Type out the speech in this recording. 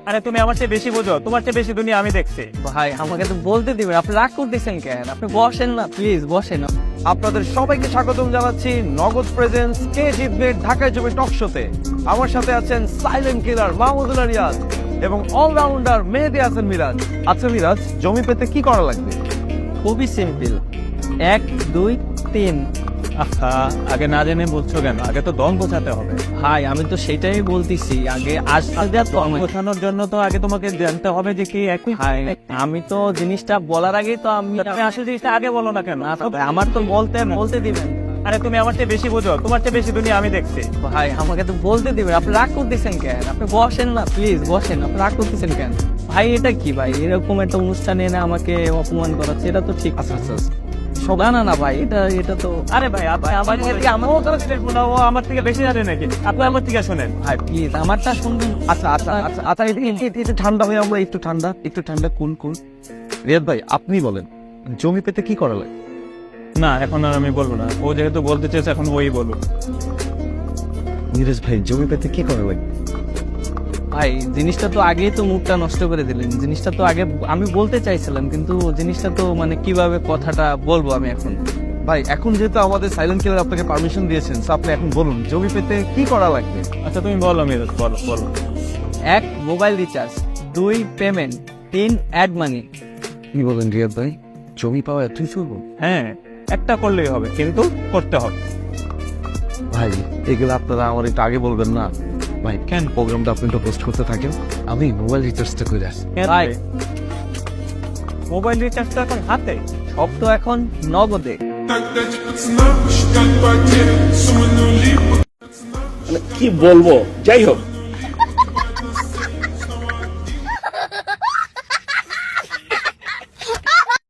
আরে তুমি আমার চেয়ে বেশি বোঝো, তোমার চেয়ে বেশি দুনিয়া আমি দেখছি। ভাই আমাকে তো বলতে দিবেন, আপনি রাগ করতেছেন কেন? আপনি বসেন না প্লিজ, বসেন। আপনাদের সবাইকে স্বাগতম জানাচ্ছি নগদ প্রেজেন্স কে জিতবে ঢাকায় জমি টক শোতে। আমার সাথে আছেন সাইলেন্ট কিলার মাহমুদুল্লাহ রিয়াজ এবং অলরাউন্ডার মেহেদী হাসান মিরাজ। আচ্ছা মিরাজ, জমি পেতে কি করা লাগবে? খুবই সিম্পল, 1 2 3। আচ্ছা, আগে না জেনে বলছো কেন? আগে তো দম বোঝাতে হবে। ভাই আমি তো সেটাই বলতেছি, আগে আসতে তো দম বোঝানোর জন্য তো আগে তোমাকে জানতে হবে যে কি একই। ভাই আমি তো জিনিসটা বলার আগেই তো আমি তুমি আসল জিনিসটা আগে বলো না কেন? ভাই, আমার তো বলতে দিবেন। আরে তুমি আমার চেয়ে বেশি বোঝো, তোমার চেয়ে বেশি দুনিয়া আমি দেখছি। ভাই আমাকে তো বলতে দিবেন, আপনি রাগ করতেছেন কেন? আপনি বসেন না প্লিজ, বসেন। আপনি রাগ করতেছেন কেন? ভাই এটা কি ভাই, এরকম একটা অনুষ্ঠানে এনে আমাকে অপমান করাচ্ছে, এটা তো ঠিক। আচ্ছা আচ্ছা না না না ভাই, এটা তো আরে ভাই আমার থেকে ও আমার থেকে বেশি জানে নাকি? আপনি আমার থেকে শোনেন। ভাই প্লিজ আমারটা শুনবেন। আচ্ছা আচ্ছা আচ্ছা আচ্ছা একটু ঠান্ডা হয়ে আমরা একটু ঠান্ডা কুল রিয়াদ ভাই আপনি বলেন, জমি পেতে কি করা লাগে? না, এখন আর আমি বলবো না। ও যেহেতু বলতে চেয়েছে এখন ওই বলুক। নীরজ ভাই, জমি পেতে কি করা লাগে? ভাই জিনিসটা তো আগেই তো মুখটা নষ্ট করে দিলেন। জিনিসটা তো আগে আমি বলতে চাইছিলাম, কিন্তু জিনিসটা তো মানে কিভাবে কথাটা বলবো আমি এখন। ভাই এখন যেহেতু আমাদের সাইলেন্ট কিলার আপনাকে পারমিশন দিয়েছেন, তো আপনি এখন বলুন জমি পেতে কি করা লাগবে? আচ্ছা তুমি বলো মিরাজ, বলো। 1 mobile recharge, 2 payment, 3 add money. কি বলেন রিয়াদ ভাই, জমি পাওয়া এতই শুরু? হ্যাঁ, একটা করলেই হবে, কিন্তু করতে হবে। ভাই এগুলো আপনারা আমার একটু আগে বলবেন না? ভাই কেন? প্রোগ্রামটা আপনি তো পোস্ট করতে থাকেন, আমি মোবাইল রিচার্জটা করে আসি। ভাই মোবাইল রিচার্জটা এখন হাতে। সব তো এখন নগদে। কি বলবো, যাই হোক